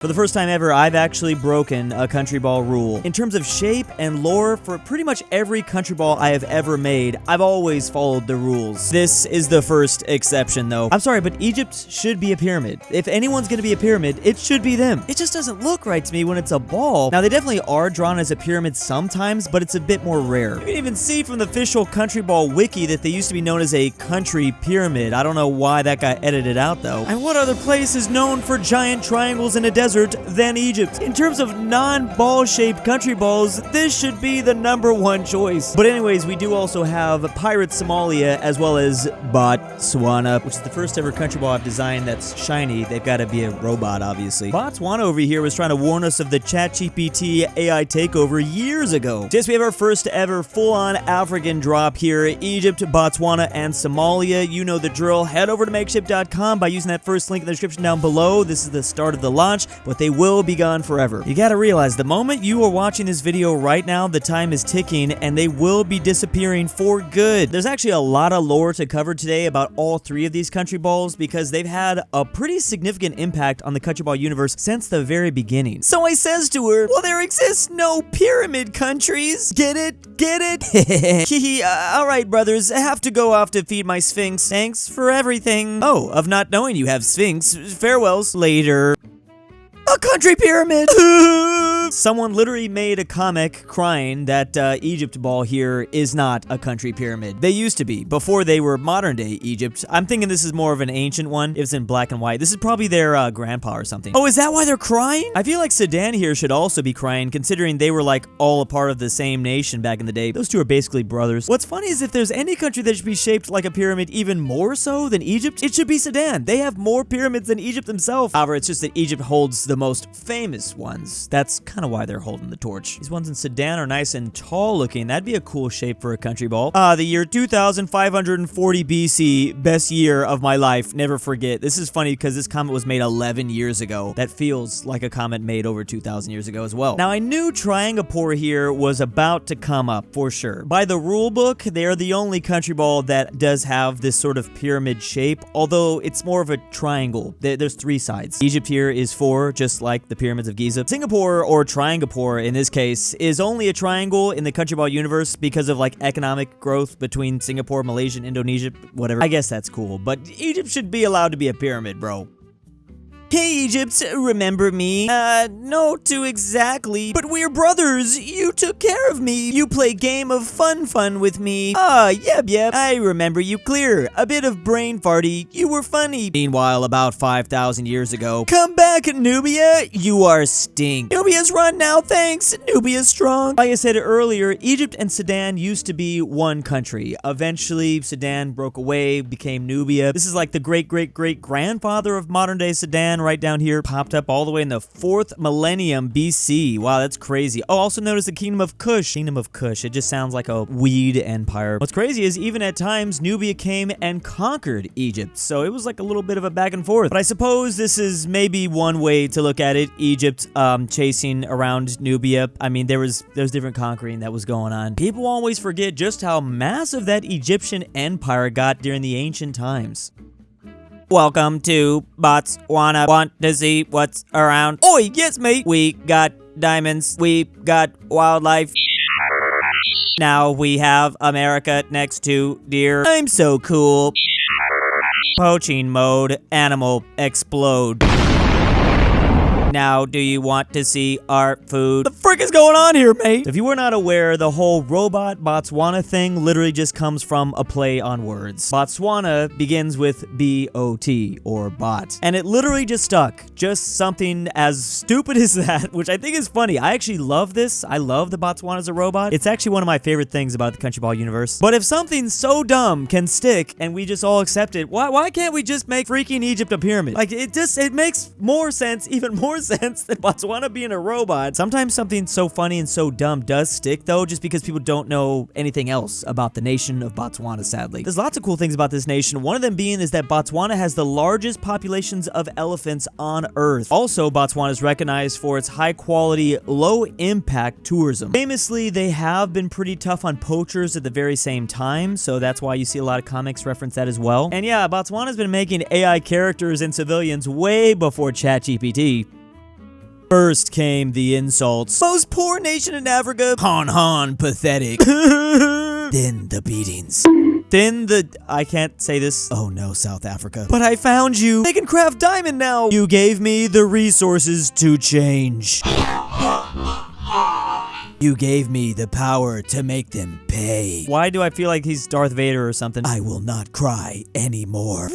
For the first time ever, I've actually broken a Countryball rule. In terms of shape and lore, for pretty much every Countryball I have ever made, I've always followed the rules. This is the first exception, though. I'm sorry, but Egypt should be a pyramid. If anyone's gonna be a pyramid, it should be them. It just doesn't look right to me when it's a ball. Now, they definitely are drawn as a pyramid sometimes, but it's a bit more rare. You can even see from the official Countryball wiki that they used to be known as a country pyramid. I don't know why that got edited out, though. And what other place is known for giant triangles in a desert than Egypt? In terms of non-ball shaped country balls, this should be the #1 choice. But anyways, we do also have Piracy, Somalia, as well as Botswana, which is the first ever country ball I've designed that's shiny. They've got to be a robot, obviously. Botswana over here was trying to warn us of the ChatGPT AI takeover years ago. Just we have our first ever full-on African drop here. Egypt, Botswana, and Somalia. You know the drill. Head over to makeshift.com by using that first link in the description down below. This is the start of the launch, but they will be gone forever. You gotta realize, the moment you are watching this video right now, the time is ticking, and they will be disappearing for good. There's actually a lot of lore to cover today about all three of these country balls, because they've had a pretty significant impact on the country ball universe since the very beginning. So I says to her, well, there exists no pyramid countries. Get it? Get it? Hehe. Alright, brothers, I have to go off to feed my Sphinx. Thanks for everything. Oh, of not knowing you have Sphinx. Farewells. Later. A country pyramid! Someone literally made a comic crying that Egypt ball here is not a country pyramid. They used to be, before they were modern day Egypt. I'm thinking this is more of an ancient one. It's in black and white. This is probably their grandpa or something. Oh, is that why they're crying? I feel like Sudan here should also be crying, considering they were like all a part of the same nation back in the day. Those two are basically brothers. What's funny is if there's any country that should be shaped like a pyramid even more so than Egypt, it should be Sudan. They have more pyramids than Egypt themselves. However, it's just that Egypt holds the most famous ones. That's kind of why they're holding the torch. These ones in Sudan are nice and tall looking. That'd be a cool shape for a country ball. The year 2540 BC, best year of my life. Never forget. This is funny because this comment was made 11 years ago. That feels like a comment made over 2,000 years ago as well. Now, I knew Triangapore here was about to come up for sure. By the rule book, they're the only country ball that does have this sort of pyramid shape, although it's more of a triangle. There's 3 sides. Egypt here is 4, just like the pyramids of Giza. Singapore, or Triangapore in this case, is only a triangle in the country ball universe because of like economic growth between Singapore, Malaysia, and Indonesia, whatever. I guess that's cool, but Egypt should be allowed to be a pyramid, bro. Hey, Egypt, remember me? No, too exactly. But we're brothers. You took care of me. You play game of fun with me. Yep. I remember you clear. A bit of brain farty. You were funny. Meanwhile, about 5,000 years ago, come back, Nubia. You are stink. Nubia's run now, thanks. Nubia's strong. Like I said earlier, Egypt and Sudan used to be one country. Eventually, Sudan broke away, became Nubia. This is like the great-great-great-grandfather of modern-day Sudan. Right down here, popped up all the way in the 4th millennium BC. Wow, that's crazy. Oh, also notice the Kingdom of Kush. Kingdom of Kush. It just sounds like a weed empire. What's crazy is even at times, Nubia came and conquered Egypt. So it was like a little bit of a back and forth. But I suppose this is maybe one way to look at it. Egypt chasing around Nubia. I mean, there's different conquering that was going on. People always forget just how massive that Egyptian empire got during the ancient times. Welcome to Botswana. Want to see what's around? Oi, yes, mate. We got diamonds. We got wildlife. Now we have America next to deer. I'm so cool. Poaching mode. Animal explode. Now, do you want to see our food? The frick is going on here, mate? If you were not aware, the whole robot Botswana thing literally just comes from a play on words. Botswana begins with B-O-T, or bot. And it literally just stuck. Just something as stupid as that, which I think is funny. I actually love this. I love the Botswana as a robot. It's actually one of my favorite things about the country ball universe. But if something so dumb can stick and we just all accept it, why can't we just make freaking Egypt a pyramid? Like, it makes more sense, even more sense than Botswana being a robot. Sometimes something so funny and so dumb does stick, though, just because people don't know anything else about the nation of Botswana, sadly. There's lots of cool things about this nation. One of them being is that Botswana has the largest populations of elephants on Earth. Also, Botswana is recognized for its high-quality, low-impact tourism. Famously, they have been pretty tough on poachers at the very same time, so that's why you see a lot of comics reference that as well. And yeah, Botswana's been making AI characters and civilians way before ChatGPT. First came the insults. Most poor nation in Africa. Han, pathetic. Then the beatings. Then I can't say this. Oh no, South Africa. But I found you. They can craft diamond now. You gave me the resources to change. You gave me the power to make them pay. Why do I feel like he's Darth Vader or something? I will not cry anymore.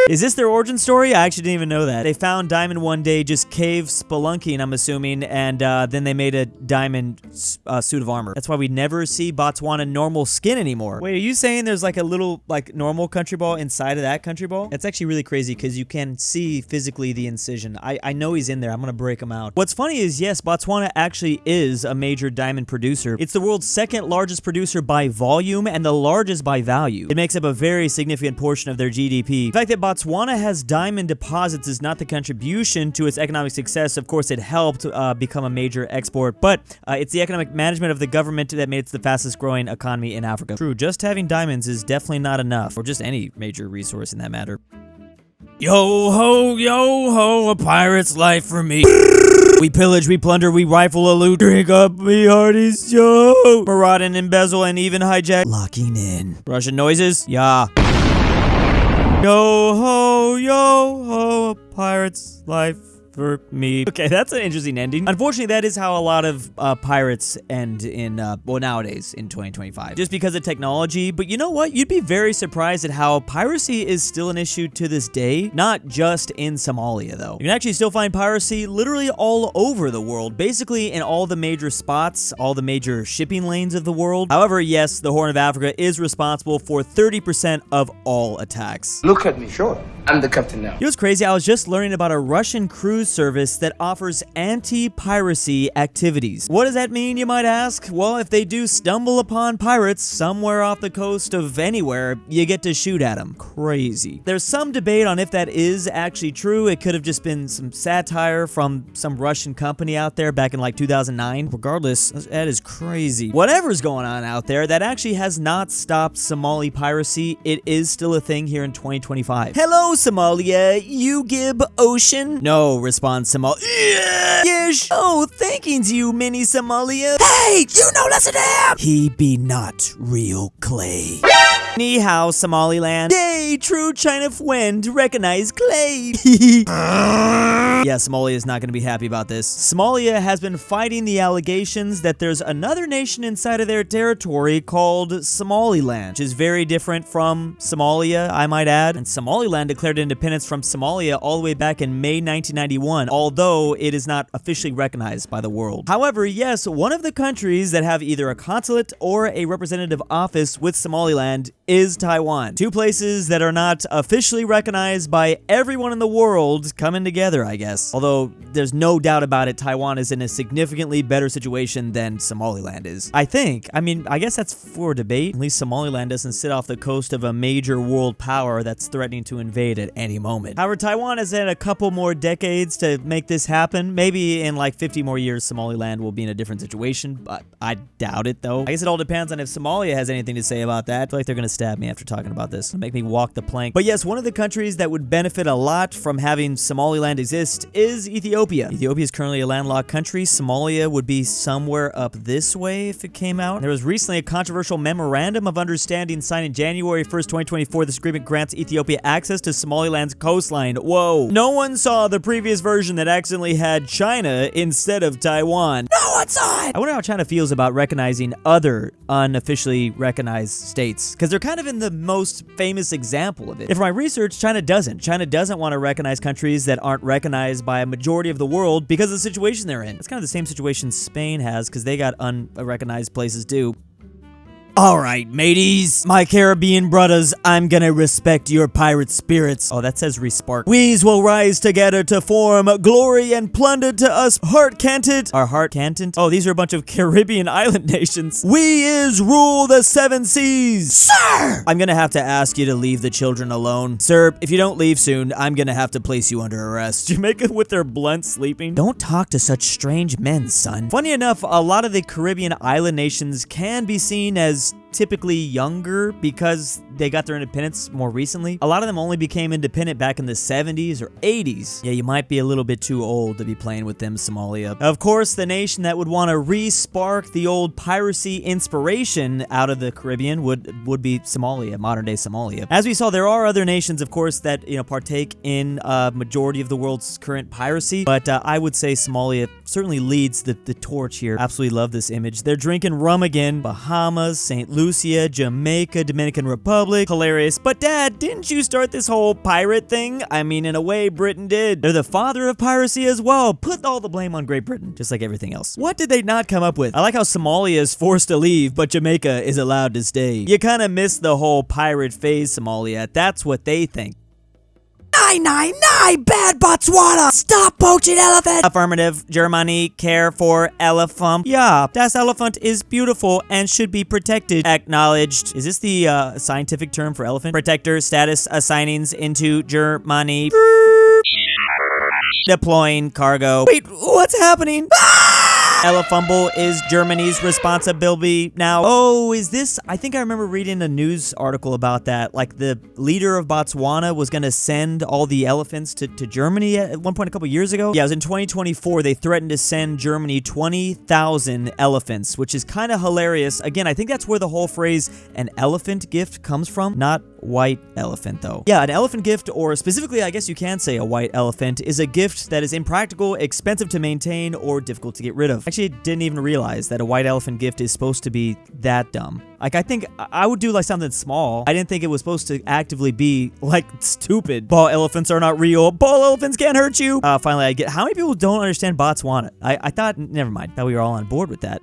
Is this their origin story? I actually didn't even know that. They found diamond one day just cave spelunking, I'm assuming, and then they made a diamond suit of armor. That's why we never see Botswana normal skin anymore. Wait, are you saying there's like a little like normal country ball inside of that country ball? That's actually really crazy because you can see physically the incision. I know he's in there. I'm gonna break him out. What's funny is, yes, Botswana actually is a major diamond producer. It's the world's second largest producer by volume and the largest by value. It makes up a very significant portion of their GDP. The fact that Botswana has diamond deposits is not the contribution to its economic success. Of course, it helped become a major export, but it's the economic management of the government that made it the fastest growing economy in Africa. True, just having diamonds is definitely not enough, or just any major resource in that matter. Yo ho, a pirate's life for me. We pillage, we plunder, we rifle, loot, drink up, me hearties, yo. Maraud and embezzle and even hijack. Locking in. Russian noises? Yeah. Yo ho, a pirate's life for me. Okay, that's an interesting ending. Unfortunately, that is how a lot of pirates end in, well, nowadays in 2025. Just because of technology. But you know what? You'd be very surprised at how piracy is still an issue to this day. Not just in Somalia, though. You can actually still find piracy literally all over the world. Basically, in all the major spots, all the major shipping lanes of the world. However, yes, the Horn of Africa is responsible for 30% of all attacks. Look at me. Sure. I'm the captain now. You know what's crazy? I was just learning about a Russian cruise service that offers anti-piracy activities. What does that mean, you might ask? Well, if they do stumble upon pirates somewhere off the coast of anywhere, you get to shoot at them. Crazy. There's some debate on if that is actually true. It could have just been some satire from some Russian company out there back in like 2009. Regardless, that is crazy. Whatever's going on out there, that actually has not stopped Somali piracy. It is still a thing here in 2025. Hello, Somalia. You gib ocean? No, responds Somalia. Yes. Oh, thankings you, mini Somalia. Hey, you know less than him. He be not real clay. Ni hao, Somaliland. Yay, true China friend, recognize clay. Yeah, Somalia is not going to be happy about this. Somalia has been fighting the allegations that there's another nation inside of their territory called Somaliland, which is very different from Somalia, I might add. And Somaliland declared independence from Somalia all the way back in May 1991, although it is not officially recognized by the world. However, yes, one of the countries that have either a consulate or a representative office with Somaliland is Taiwan. Two places that are not officially recognized by everyone in the world coming together, I guess. Although, there's no doubt about it, Taiwan is in a significantly better situation than Somaliland is. I think. I mean, I guess that's for debate. At least Somaliland doesn't sit off the coast of a major world power that's threatening to invade at any moment. However, Taiwan has had a couple more decades to make this happen. Maybe in like 50 more years, Somaliland will be in a different situation, but I doubt it, though. I guess it all depends on if Somalia has anything to say about that. I feel like they're gonna stab me after talking about this. It'll make me walk the plank. But yes, one of the countries that would benefit a lot from having Somaliland exist is Ethiopia. Ethiopia is currently a landlocked country. Somalia would be somewhere up this way if it came out. There was recently a controversial memorandum of understanding signed in January 1st, 2024. This agreement grants Ethiopia access to Somaliland's coastline. Whoa. No one saw the previous version that accidentally had China instead of Taiwan. No one saw it! I wonder how China feels about recognizing other unofficially recognized states, because they're kind of in the most famous example of it. And for my research, China doesn't. China doesn't want to recognize countries that aren't recognized by a majority of the world because of the situation they're in. It's kind of the same situation Spain has, because they got unrecognized places too. Alright, mateys, my Caribbean brothers, I'm gonna respect your pirate spirits. Oh, that says respark. We's will rise together to form glory and plunder to us heart canted. Our heart canted? Oh, these are a bunch of Caribbean island nations. We is rule the 7 seas. Sir! I'm gonna have to ask you to leave the children alone. Sir, if you don't leave soon, I'm gonna have to place you under arrest. Jamaica with their blunt sleeping. Don't talk to such strange men, son. Funny enough, a lot of the Caribbean island nations can be seen as typically younger because they got their independence more recently. A lot of them only became independent back in the 70s or 80s. Yeah, you might be a little bit too old to be playing with them, Somalia. Of course, the nation that would want to re-spark the old piracy inspiration out of the Caribbean would be Somalia, modern-day Somalia. As we saw, there are other nations, of course, that partake in majority of the world's current piracy, but I would say Somalia certainly leads the torch here. Absolutely love this image. They're drinking rum again. Bahamas, St. Lucia, Jamaica, Dominican Republic. Hilarious. But Dad, didn't you start this whole pirate thing? I mean, in a way, Britain did. They're the father of piracy as well. Put all the blame on Great Britain, just like everything else. What did they not come up with? I like how Somalia is forced to leave, but Jamaica is allowed to stay. You kind of miss the whole pirate phase, Somalia. That's what they think. 999, bad Botswana! Stop poaching elephant! Affirmative, Germany care for elephant. Yeah, das elephant is beautiful and should be protected. Acknowledged. Is this the scientific term for elephant? Protector status assignings into Germany. Deploying cargo. Wait, what's happening? Elefumble is Germany's responsibility now. Oh, is this? I think I remember reading a news article about that. Like the leader of Botswana was going to send all the elephants to Germany at one point a couple years ago. Yeah, it was in 2024. They threatened to send Germany 20,000 elephants, which is kind of hilarious. Again, I think that's where the whole phrase an elephant gift comes from. Not white elephant, though. Yeah, an elephant gift, or specifically, I guess you can say a white elephant, is a gift that is impractical, expensive to maintain, or difficult to get rid of. Actually, didn't even realize that a white elephant gift is supposed to be that dumb. Like, I think I would do like something small. I didn't think it was supposed to actively be like stupid. Ball elephants are not real. Ball elephants can't hurt you. Finally, I get how many people don't understand Botswana. I thought, never mind. Thought we were all on board with that.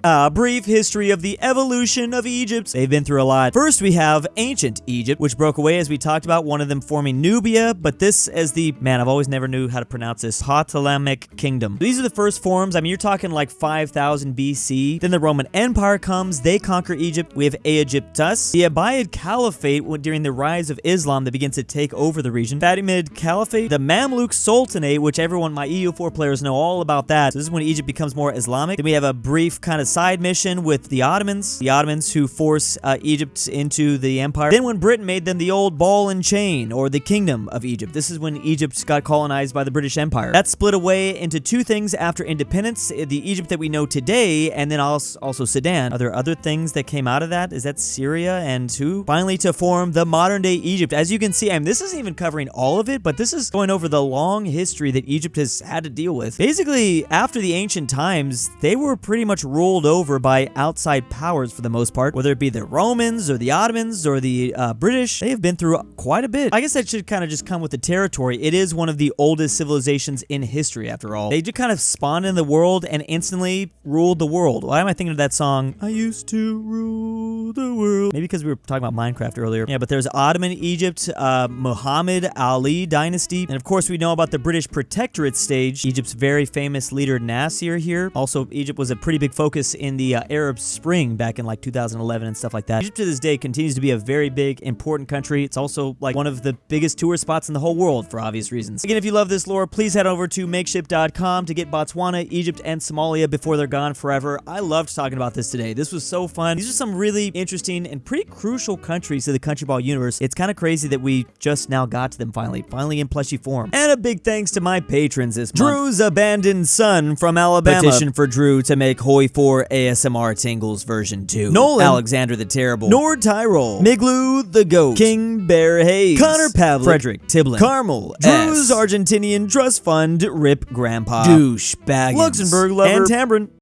A brief history of the evolution of Egypt. They've been through a lot. First, we have ancient Egypt, which broke away as we talked about, one of them forming Nubia, but this as the, man, I've always never knew how to pronounce this, Ptolemaic Kingdom. These are the first forms. I mean, you're talking like 5000 BC. Then the Roman Empire comes. They conquer Egypt. We have Aegyptus. The Ubaid Caliphate, during the rise of Islam, that begins to take over the region. Fatimid Caliphate. The Mamluk Sultanate, which everyone, my EU4 players know all about that. So this is when Egypt becomes more Islamic. Then we have a brief kind of side mission with the Ottomans who force Egypt into the empire. Then when Britain made them the old ball and chain, or the Kingdom of Egypt. This is when Egypt got colonized by the British Empire. That split away into two things after independence, the Egypt that we know today, and then also Sudan. Are there other things that came out of that? Is that Syria and who? Finally, to form the modern day Egypt. As you can see, I mean, this isn't even covering all of it, but this is going over the long history that Egypt has had to deal with. Basically, after the ancient times, they were pretty much ruled over by outside powers for the most part, whether it be the Romans or the Ottomans or the British. They have been through quite a bit. I guess that should kind of just come with the territory. It is one of the oldest civilizations in history, after all. They just kind of spawned in the world and instantly ruled the world. Why am I thinking of that song? I used to rule the world. Maybe because we were talking about Minecraft earlier. Yeah, but there's Ottoman Egypt, Muhammad Ali dynasty, and of course we know about the British Protectorate stage. Egypt's very famous leader Nasser here. Also, Egypt was a pretty big focus in the Arab Spring back in like 2011 and stuff like that. Egypt to this day continues to be a very big, important country. It's also like one of the biggest tourist spots in the whole world for obvious reasons. Again, if you love this lore, please head over to makeship.com to get Botswana, Egypt, and Somalia before they're gone forever. I loved talking about this today. This was so fun. These are some really interesting and pretty crucial countries to the Countryball universe. It's kind of crazy that we just now got to them finally in plushy form. And a big thanks to my patrons this month. Drew's abandoned son from Alabama. Petition for Drew to make Hoi 4 ASMR Tingles version 2. Nolan, Alexander the Terrible, Nord Tyrol, Miglu the Goat, King Bear Hayes, Connor Pavlik, Frederick Tiblin, Carmel, Drew's Argentinian Trust Fund, Rip Grandpa, Douche Baggins, Luxembourg Lover, and Tambrin.